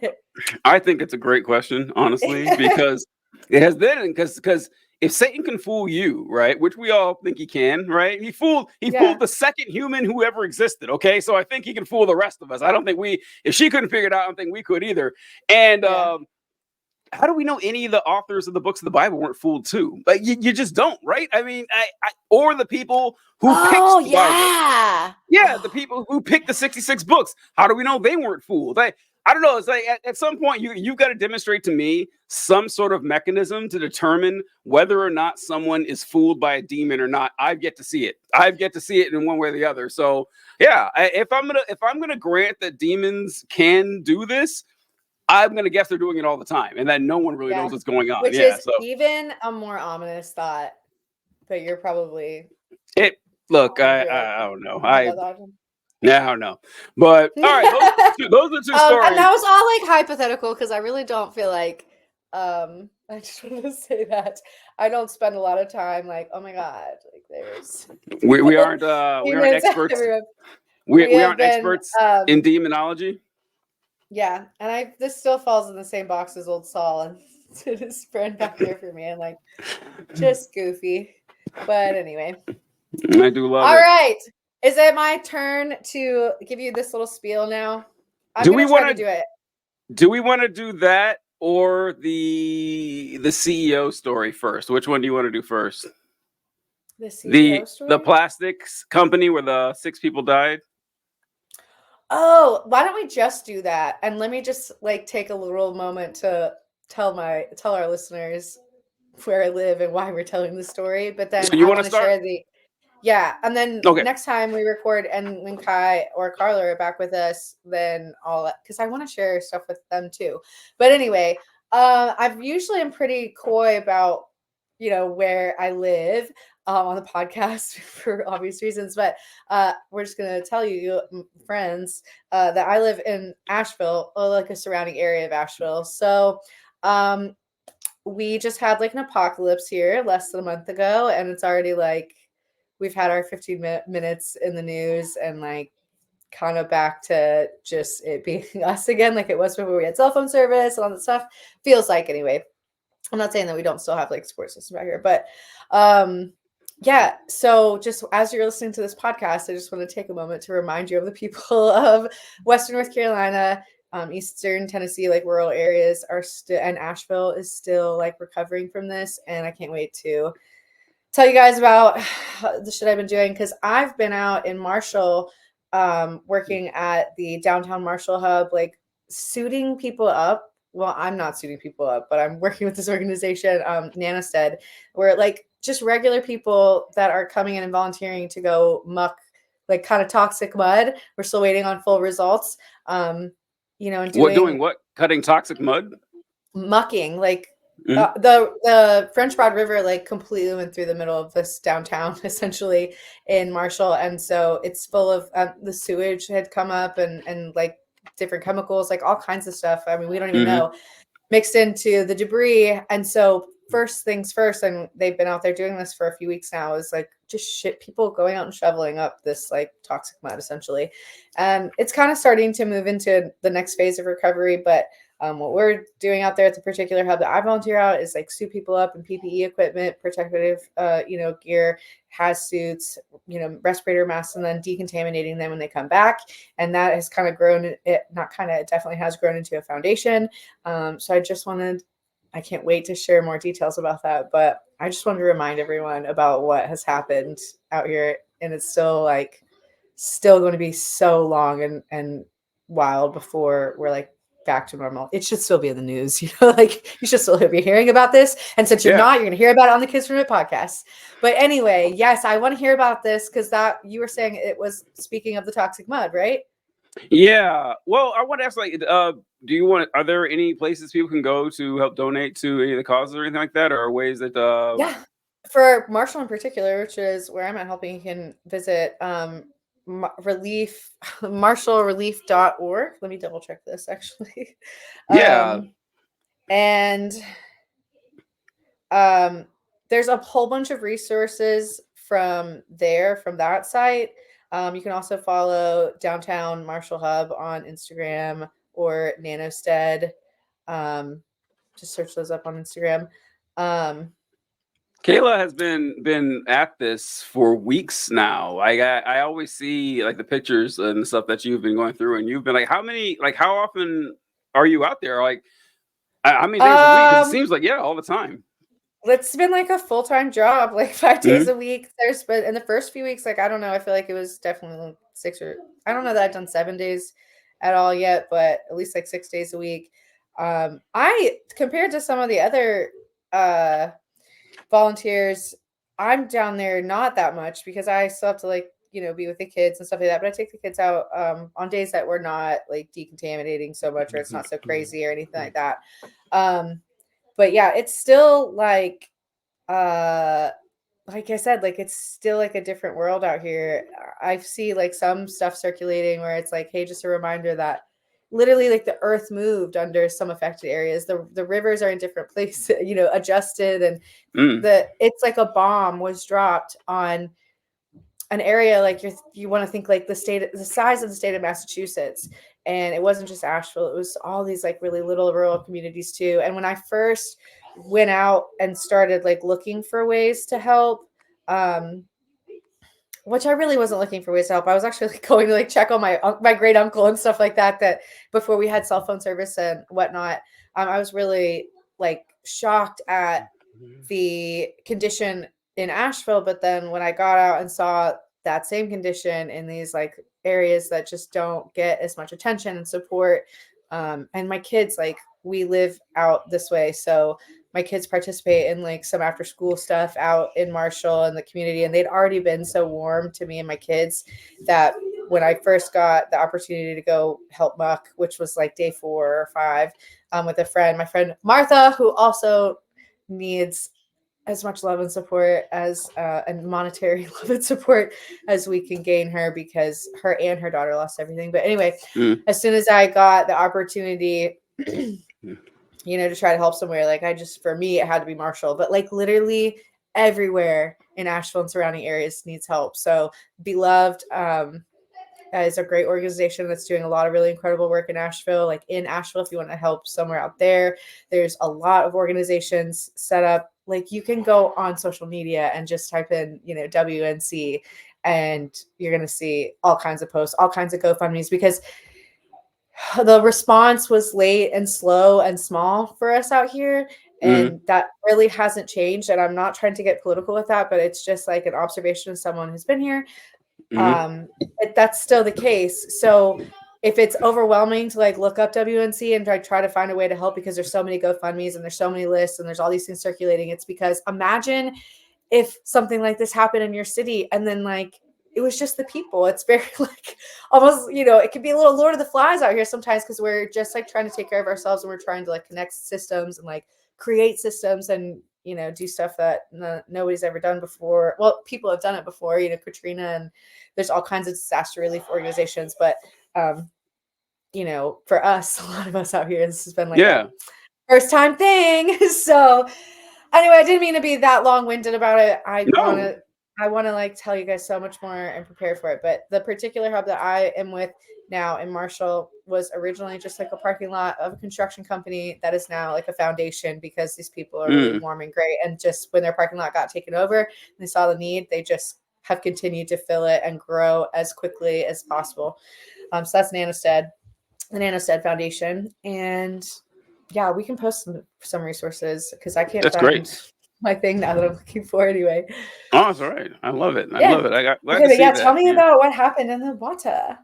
I think it's a great question, honestly, because it has been, because if Satan can fool you, right, which we all think he can, right? He fooled the second human who ever existed, okay? So I think he can fool the rest of us. I don't think if she couldn't figure it out, I don't think we could either. And how do we know any of the authors of the books of the Bible weren't fooled too? Like, you just don't, right? I mean, or the people who picked the Bible. Yeah, the people who picked the 66 books. How do we know they weren't fooled? I don't know. It's like at some point you've got to demonstrate to me some sort of mechanism to determine whether or not someone is fooled by a demon or not. I've yet to see it. I've yet to see it in one way or the other. So yeah, if I'm gonna grant that demons can do this, I'm gonna guess they're doing it all the time, and that no one really knows what's going on. Which is even a more ominous thought. But you're probably Look, I don't know. I don't know. But all right, those are two stories. And that was all like hypothetical, because I really don't feel like I just want to say that I don't spend a lot of time like, oh my God, like there's we aren't experts. We aren't experts in demonology. Yeah, and this still falls in the same box as old Saul, and it is spread back there for me. And like, just goofy. But anyway, I do love it. All right, is it my turn to give you this little spiel now? Do we want to do it? Do we want to do that or the CEO story first? Which one do you want to do first? The CEO story? The plastics company where the 6 people died. Oh, why don't we just do that? And let me just like take a little moment to tell our listeners where I live and why we're telling the story. But then so you want to share and then next time we record and when Kai or Carla are back with us, then because I want to share stuff with them too. But anyway, I've usually am pretty coy about, you know, where I live on the podcast for obvious reasons, but we're just going to tell you, friends, that I live in Asheville, like a surrounding area of Asheville. So we just had like an apocalypse here less than a month ago, and it's already like we've had our 15 minutes in the news and like kind of back to just it being us again, like it was before we had cell phone service and all that stuff. Feels like, anyway. I'm not saying that we don't still have like support system out here, but yeah. So just as you're listening to this podcast, I just want to take a moment to remind you of the people of Western North Carolina, Eastern Tennessee, like rural areas are still, and Asheville is still like recovering from this. And I can't wait to tell you guys about the shit I've been doing, because I've been out in Marshall, working at the downtown Marshall hub, like suiting people up well, I'm not suiting people up, but I'm working with this organization, Nanostead, where like just regular people that are coming in and volunteering to go muck like kind of toxic mud. We're still waiting on full results. And doing what? Cutting toxic mud? Mucking, like the French Broad River like completely went through the middle of this downtown essentially in Marshall, and so it's full of the sewage had come up and like different chemicals, like all kinds of stuff. I mean, we don't even know, mixed into the debris. And so first things first, and they've been out there doing this for a few weeks now, is like just shit, people going out and shoveling up this like toxic mud essentially. And it's kind of starting to move into the next phase of recovery. But what we're doing out there at the particular hub that I volunteer out is like suit people up in PPE equipment, protective, gear, suits, respirator masks, and then decontaminating them when they come back. And that has kind of grown, it definitely has grown into a foundation. So I can't wait to share more details about that, but I just wanted to remind everyone about what has happened out here. And it's still going to be so long and wild before we're like back to normal. It should still be in the news, like you should still be hearing about this. And since you're not, you're going to hear about it on the Kids From It podcast. But anyway, yes, I want to hear about this because that you were saying it was speaking of the toxic mud, right? Yeah. Well, I want to ask, are there any places people can go to help donate to any of the causes or anything like that, or ways that yeah, for Marshall in particular, which is where I'm at helping, you can visit marshallrelief.org. Let me double check this actually. And there's a whole bunch of resources from that site. You can also follow Downtown Marshall Hub on Instagram or Nanostead. Just search those up on Instagram. Kayla has been at this for weeks now. I always see like the pictures and the stuff that you've been going through, and you've been like, how often are you out there? Like, how many days a week? Because it seems like all the time. It's been like a full-time job, like 5 days a week. But in the first few weeks, like I don't know, I feel like it was definitely 6 or I don't know that I've done 7 days at all yet, but at least like 6 days a week. I compared to some of the other volunteers, I'm down there not that much because I still have to be with the kids and stuff like that. But I take the kids out on days that we're not like decontaminating so much or it's not so crazy or anything like that. But yeah, it's still like I said, like it's still like a different world out here. I see like some stuff circulating where it's like, hey, just a reminder that literally like the earth moved under some affected areas. The rivers are in different places, adjusted, and it's like a bomb was dropped on an area like you want to think like the size of the state of Massachusetts. And it wasn't just Asheville, it was all these like really little rural communities too. And when I first went out and started like looking for ways to help, which I really wasn't looking for ways to help. I was actually like going to like check on my great uncle and stuff like that before we had cell phone service and whatnot. I was really like shocked at the condition in Asheville. But then when I got out and saw that same condition in these like areas that just don't get as much attention and support, and my kids, like we live out this way, so my kids participate in like some after school stuff out in Marshall and the community. And they'd already been so warm to me and my kids that when I first got the opportunity to go help muck, which was like day 4 or 5, with my friend Martha, who also needs as much love and support as and monetary love and support as we can gain her, because her and her daughter lost everything. But anyway, as soon as I got the opportunity to try to help somewhere, like for me, it had to be Marshall, but like literally everywhere in Asheville and surrounding areas needs help. So Beloved is a great organization that's doing a lot of really incredible work in Asheville. Like in Asheville, if you want to help somewhere out there, there's a lot of organizations set up. Like you can go on social media and just type in, WNC, and you're going to see all kinds of posts, all kinds of GoFundMes, because the response was late and slow and small for us out here. And that really hasn't changed. And I'm not trying to get political with that, but it's just like an observation of someone who's been here. That's still the case. So if it's overwhelming to like look up WNC and try to find a way to help because there's so many GoFundMe's and there's so many lists and there's all these things circulating, it's because imagine if something like this happened in your city and then like it was just the people. It's very like almost, you know, it could be a little Lord of the Flies out here sometimes because we're just like trying to take care of ourselves and we're trying to like connect systems and like create systems and, you know, do stuff that nobody's ever done before. Well, people have done it before, you know, Katrina, and there's all kinds of disaster relief organizations. But, you know, for us, a lot of us out here, this has been like a first time thing. So anyway, I didn't mean to be that long-winded about it. I want to like tell you guys so much more and prepare for it. But the particular hub that I am with now in Marshall was originally just like a parking lot of a construction company that is now like a foundation because these people are really warm and great. And just when their parking lot got taken over and they saw the need, they just have continued to fill it and grow as quickly as possible. So that's Nanostead, the Nanostead Foundation. And yeah, we can post some resources because I can't find my thing now that I'm looking for anyway. Oh, that's all right. I love it. I love it. I got to see yeah, that. Tell me about what happened in the water.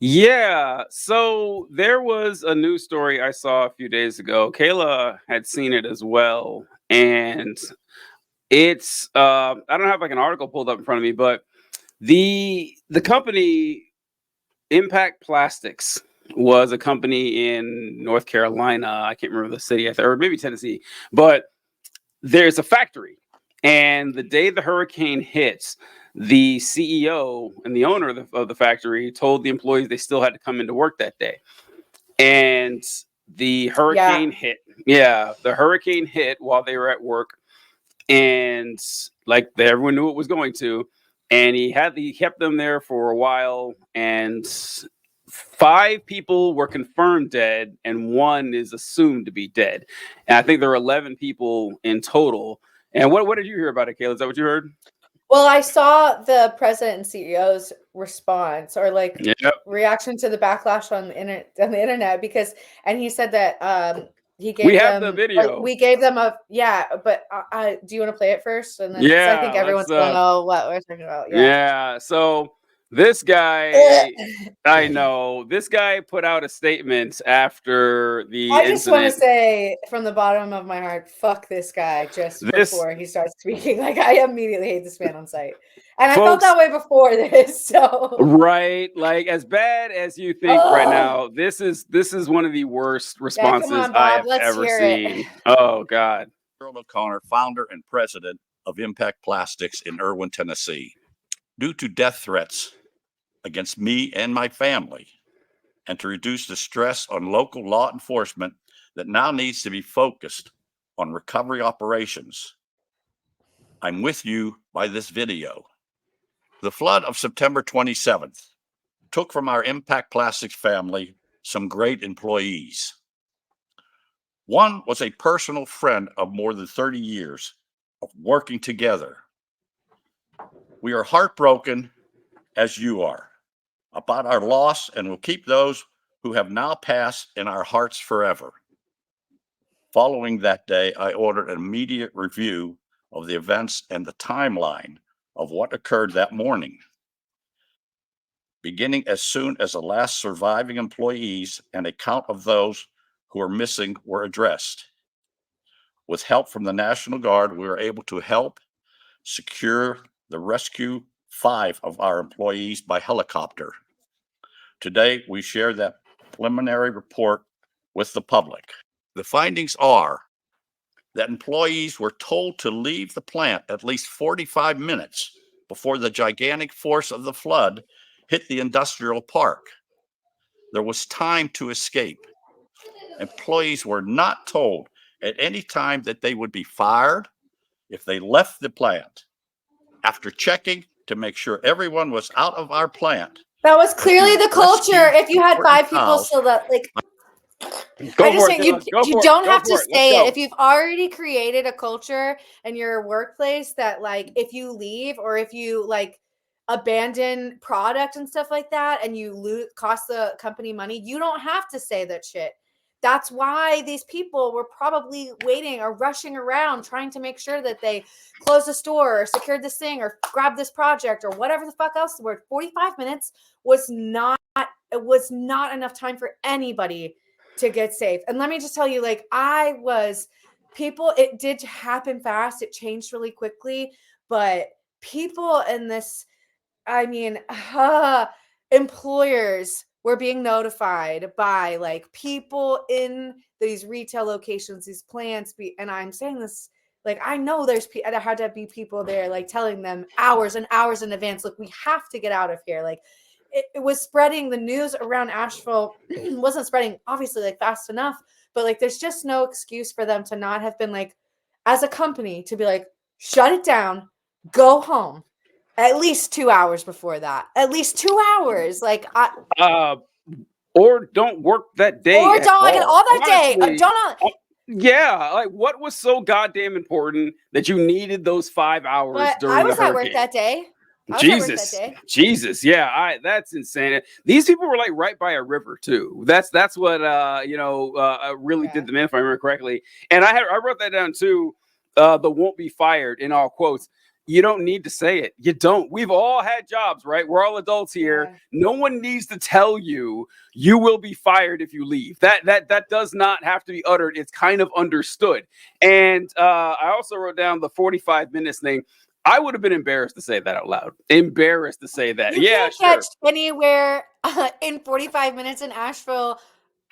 Yeah. So there was a news story I saw a few days ago. Kayla had seen it as well. And it's I don't have like an article pulled up in front of me, but the company Impact Plastics was a company in North Carolina. I can't remember the city, or maybe Tennessee, but there's a factory. And the day the hurricane hits, the CEO and the owner of the factory told the employees they still had to come into work that day. And the hurricane hit. Yeah, the hurricane hit while they were at work. And like everyone knew it was going to. And he kept them there for a while. And 5 people were confirmed dead, and 1 is assumed to be dead. And I think there are 11 people in total. And what did you hear about it, Kayla? Is that what you heard? Well, I saw the president and CEO's response or like reaction to the backlash on the internet because, and he said that he gave them the video. Like, we gave them a but do you want to play it first? And then I think everyone's gonna know what we're talking about. Yeah. So this guy, I know this guy put out a statement after the I just want to say from the bottom of my heart, fuck this guy before he starts speaking. Like I immediately hate this man on sight. And I felt that way before this. So right, like as bad as you think right now, this is one of the worst responses I have ever seen. Oh God. Harold O'Connor, founder and president of Impact Plastics in Erwin, Tennessee. Due to death threats against me and my family, and to reduce the stress on local law enforcement that now needs to be focused on recovery operations, I'm with you by this video. The flood of September 27th took from our Impact Plastics family some great employees. One was a personal friend of more than 30 years of working together. We are heartbroken, as you are, about our loss, and will keep those who have now passed in our hearts forever. Following that day, I ordered an immediate review of the events and the timeline of what occurred that morning, beginning as soon as the last surviving employees and a count of those who are missing were addressed. With help from the National Guard, we were able to help secure the rescue 5 of our employees by helicopter. Today, we share that preliminary report with the public. The findings are that employees were told to leave the plant at least 45 minutes before the gigantic force of the flood hit the industrial park. There was time to escape. Employees were not told at any time that they would be fired if they left the plant. After checking to make sure everyone was out of our plant. That was clearly the culture. If you had 5 people still that like I just think you don't have to say it. If you've already created a culture in your workplace that like if you leave or if you like abandon product and stuff like that and you cost the company money, you don't have to say that shit. That's why these people were probably waiting or rushing around trying to make sure that they closed the store or secured this thing or grabbed this project or whatever the fuck else. The word 45 minutes was not it was not enough time for anybody to get safe. And let me just tell you, like, it did happen fast. It changed really quickly, but people in this, I mean, employers were being notified by like people in these retail locations, these plants. And I'm saying this, like, I know there had to be people there, like telling them hours and hours in advance, look, we have to get out of here. Like it was spreading, the news around Asheville wasn't spreading obviously like fast enough, but like, there's just no excuse for them to not have been like, as a company, to be like, shut it down, go home. At least 2 hours before that. At least 2 hours. Like or don't work that day. Or don't like all that day. Yeah, like what was so goddamn important that you needed those 5 hours but during I was the hurricane? At work that day. Jesus, yeah, that's insane. These people were like right by a river too. That's what really did them in, if I remember correctly. And I wrote that down too. The won't be fired in all quotes. You don't need to say it. You don't. We've all had jobs, right? We're all adults here. Yeah. No one needs to tell you will be fired if you leave. That does not have to be uttered. It's kind of understood. And I also wrote down the 45 minutes thing. I would have been embarrassed to say that out loud. Embarrassed to say that. You can't catch anywhere in 45 minutes in Asheville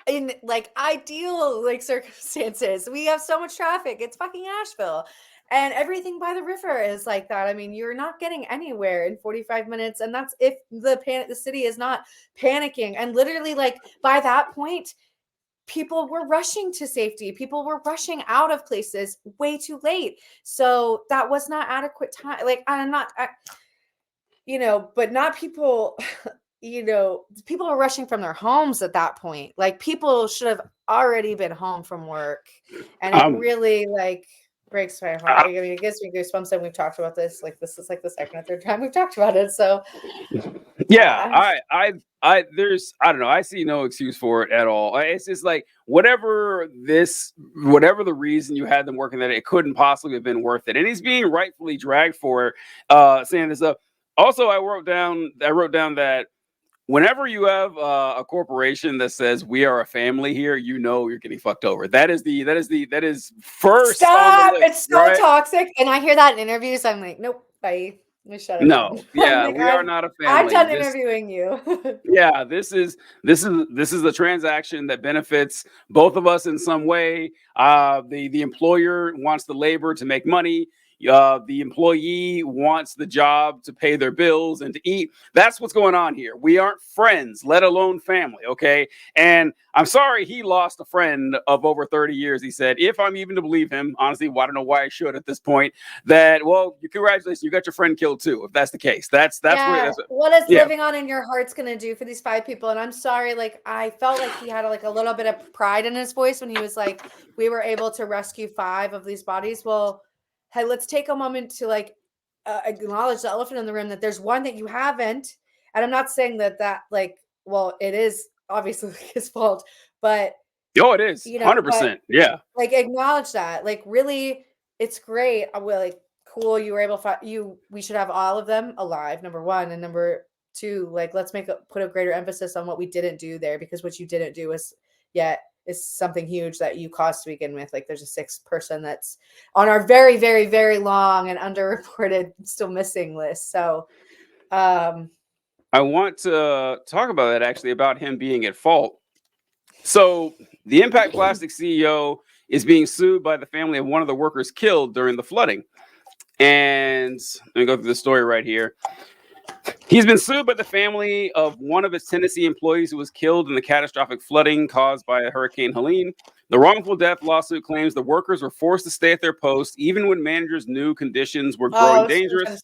in like ideal like circumstances. We have so much traffic. It's fucking Asheville. And everything by the river is like that. I mean, you're not getting anywhere in 45 minutes. And that's if the city is not panicking. And literally, like, by that point, people were rushing to safety. People were rushing out of places way too late. So that was not adequate time. Like, but not people, people were rushing from their homes at that point. Like, people should have already been home from work. And it really, like, breaks my heart. I mean, it gives me goosebumps, and we've talked about this. Like, this is like the second or third time we've talked about it. So, yeah, I don't know. I see no excuse for it at all. It's just like whatever the reason you had them working that, it couldn't possibly have been worth it, and he's being rightfully dragged for saying this up. Also, I wrote down that whenever you have a corporation that says we are a family here, you're getting fucked over. That is first. Stop! It's so toxic, and I hear that in interviews. I'm like, nope, bye. Shut up. No, yeah, like, we are not a family. I'm done interviewing you. Yeah, this is the transaction that benefits both of us in some way. The employer wants the labor to make money. The employee wants the job to pay their bills and to eat. That's what's going on here. We aren't friends, let alone family, okay? And I'm sorry he lost a friend of over 30 years, he said. If I'm even to believe him, honestly, I don't know why I should at this point, congratulations, you got your friend killed too, if that's the case. That's what is living on in your heart's going to do for these 5 people. And I'm sorry, like, I felt like he had like a little bit of pride in his voice when he was like, we were able to rescue 5 of these bodies. Well, hey, let's take a moment to like acknowledge the elephant in the room, that there's one that you haven't. And I'm not saying that like, well, it is obviously his fault, but it is 100%. Yeah. Like, acknowledge that. Like, really, it's great. I will, like, cool. You were able to we should have all of them alive, number 1. And number 2, like, let's put a greater emphasis on what we didn't do there, because what you didn't do is something huge that you caused to begin with. Like, there's a 6th person that's on our very, very, very long and underreported, still missing list. So I want to talk about that, actually, about him being at fault. So the Impact Plastics CEO is being sued by the family of one of the workers killed during the flooding. And let me go through the story right here. He's been sued by the family of one of his Tennessee employees who was killed in the catastrophic flooding caused by Hurricane Helene. The wrongful death lawsuit claims the workers were forced to stay at their post even when managers knew conditions were growing dangerous.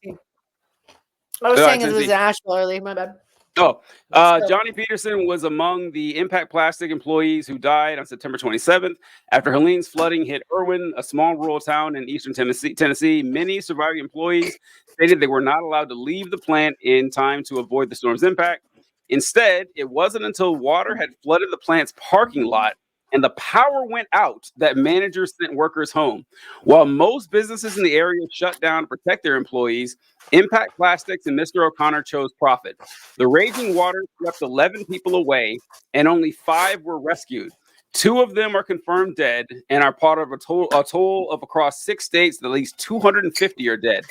I was saying it was Asheville early. My bad. Johnny Peterson was among the Impact Plastic employees who died on September 27th after Helene's flooding hit Irwin, a small rural town in eastern Tennessee. Many surviving employees stated they were not allowed to leave the plant in time to avoid the storm's impact. Instead, it wasn't until water had flooded the plant's parking lot and the power went out that managers sent workers home. While most businesses in the area shut down to protect their employees, Impact Plastics and Mr. O'Connor chose profit. The raging water swept 11 people away, and only 5 were rescued. 2 of them are confirmed dead and are part of a total of across 6 states. At least 250 are dead.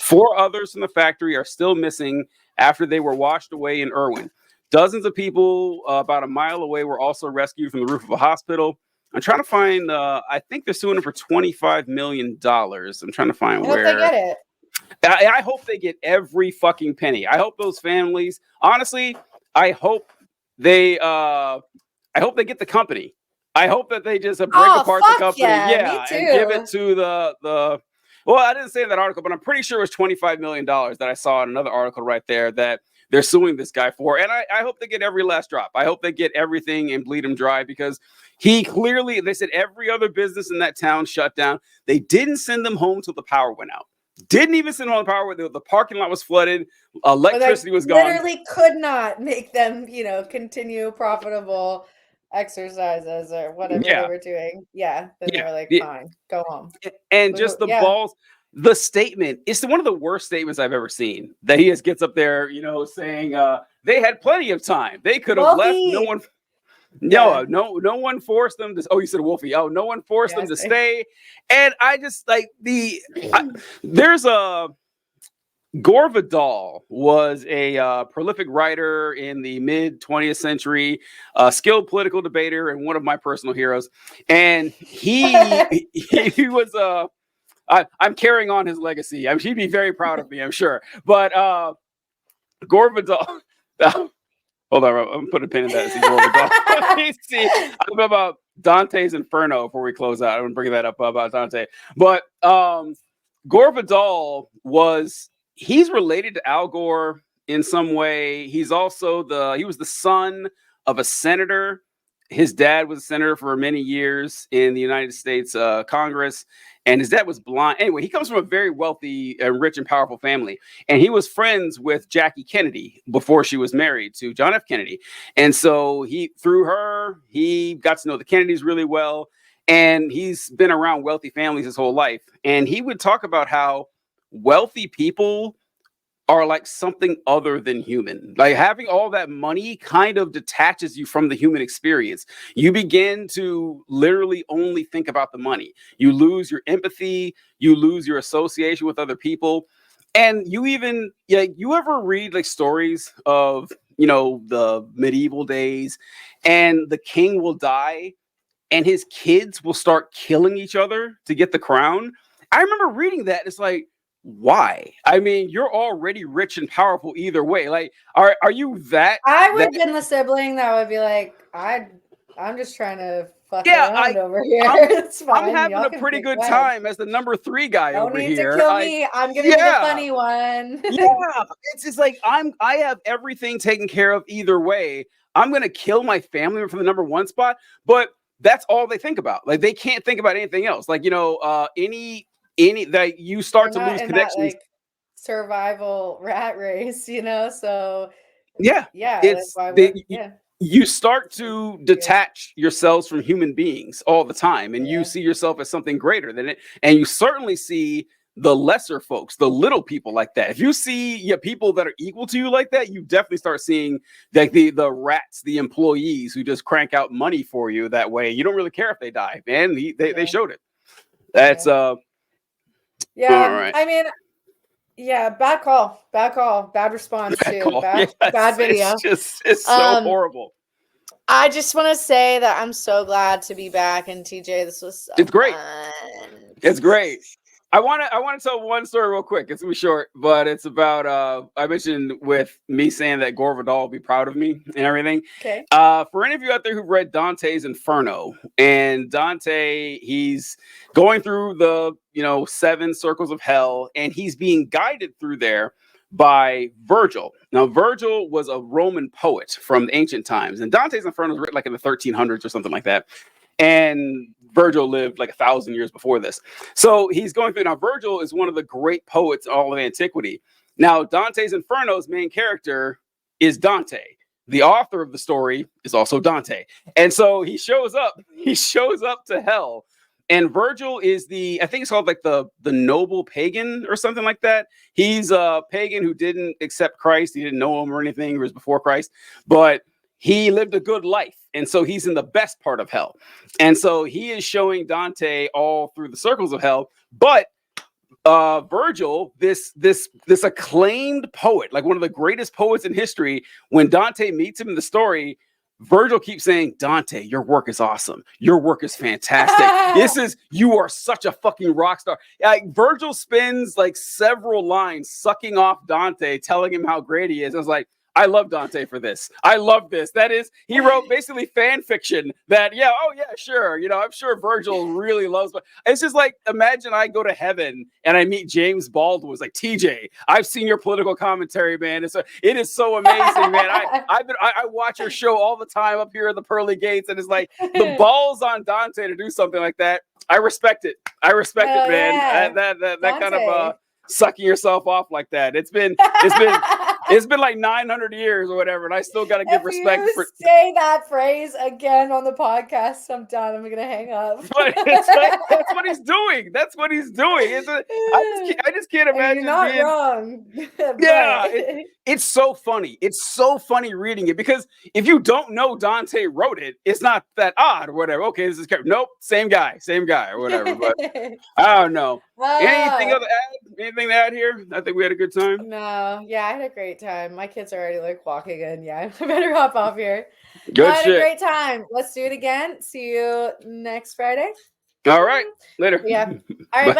4 others from the factory are still missing after they were washed away in Irwin. Dozens of people about a mile away were also rescued from the roof of a hospital. I'm trying to find, I think they're suing them for $25 million. I'm trying to find where. I hope they get it. I hope they get every fucking penny. I hope those families, honestly, I hope they get the company. I hope that they just break apart the company. Yeah, and give it to the. Well, I didn't say that article, but I'm pretty sure it was $25 million that I saw in another article right there that they're suing this guy for. And I hope they get every last drop. I hope they get everything and bleed him dry, because he clearly, they said every other business in that town shut down. They didn't send them home till the power went out. Didn't even send them on the power. The parking lot was flooded. Electricity was gone. Literally could not make them, continue profitable exercises or whatever they were doing. Then they were like, fine, go home. And just the balls, the statement, it's one of the worst statements I've ever seen, that he just gets up there, saying they had plenty of time. They could have left. No one forced them to. Oh, you said Wolfie. Oh, no one forced them to stay. And I just there's a Gore Vidal was a prolific writer in the mid 20th century, skilled political debater, and one of my personal heroes. And he was I'm carrying on his legacy. He'd be very proud of me, I'm sure. But Gore Vidal. Hold on, I'm putting a pin in that. See, I'm about Dante's Inferno before we close out. I'm gonna bring that up about Dante. But Gore Vidal he's related to Al Gore in some way. He's also he was the son of a senator. His dad was a senator for many years in the United States Congress, and his dad was blind. Anyway, he comes from a very wealthy, rich, and powerful family, and he was friends with Jackie Kennedy before she was married to John F. Kennedy. And so through her, he got to know the Kennedys really well, and he's been around wealthy families his whole life. And he would talk about how wealthy people are like something other than human. Like, having all that money kind of detaches you from the human experience. You begin to literally only think about the money. You lose your empathy. You lose your association with other people. And you even, you ever read like stories of, the medieval days, and the king will die and his kids will start killing each other to get the crown? I remember reading that. It's like, why? I mean, you're already rich and powerful either way. Like, are you that? I would have been the sibling that would be like, I'm just trying to fuck around over here. It's fine. I'm having a pretty good time as the number 3 guy over here. Don't need to kill me. I'm gonna be the funny one. It's just like I have everything taken care of either way. I'm gonna kill my family for the number 1 spot, but that's all they think about. Like, they can't think about anything else. Like, any that you start to lose connections. That, like, survival rat race, so it's you start to detach yourselves from human beings all the time, and you see yourself as something greater than it. And you certainly see the lesser folks, the little people like that. If you see people that are equal to you like that, you definitely start seeing like the rats, the employees who just crank out money for you that way. You don't really care if they die, man. They showed it. That's I mean, bad call, bad response too, bad video. It's so horrible. I just want to say that I'm so glad to be back, and TJ, this was so great. Fun. It's great. I want to tell one story real quick. It's gonna be short, but it's about I mentioned with me saying that Gore Vidal will be proud of me and everything. Okay. For any of you out there who've read Dante's Inferno, and Dante, he's going through the 7 circles of hell, and he's being guided through there by Virgil. Now, Virgil was a Roman poet from ancient times, and Dante's Inferno was written like in the 1300s or something like that. And Virgil lived like 1,000 years before this. So he's going through. Now, Virgil is one of the great poets in all of antiquity. Now, Dante's Inferno's main character is Dante. the author of the story is also Dante. And so he shows up to hell. And Virgil is I think it's called like the noble pagan or something like that. He's a pagan who didn't accept Christ. He didn't know him or anything. He was before Christ, but he lived a good life. And so he's in the best part of hell. And so he is showing Dante all through the circles of hell. But Virgil, this acclaimed poet, like one of the greatest poets in history, when Dante meets him in the story, Virgil keeps saying, Dante, your work is awesome. Your work is fantastic. You are such a fucking rock star. Like, Virgil spends like several lines sucking off Dante, telling him how great he is. I was like, I love Dante for this. I love this. That is, he wrote basically fan fiction that, yeah, oh yeah, sure. You know, I'm sure Virgil really loves, but it's just like, imagine I go to heaven and I meet James Baldwin. It's like, TJ, I've seen your political commentary, man. It is so amazing, man. I watch your show all the time up here at the pearly gates, and it's like the balls on Dante to do something like that. I respect it. I respect it, man. Yeah. That kind of sucking yourself off like that. It's been like 900 years or whatever, and I still got to give respect for. Say that phrase again on the podcast, I'm done. I'm gonna hang up. But it's like, that's what he's doing. That's what he's doing. I just can't imagine. You're not wrong. Yeah, it's so funny. It's so funny reading it, because if you don't know Dante wrote it, it's not that odd or whatever. Okay, this is nope, same guy or whatever. But I don't know. Anything to add here? I think we had a good time. No, yeah, I had a great time. My kids are already like walking in. Yeah, I better hop off here. Good I had shit. a great time. Let's do it again. See you next Friday. All right, later. Yeah. All right, bye.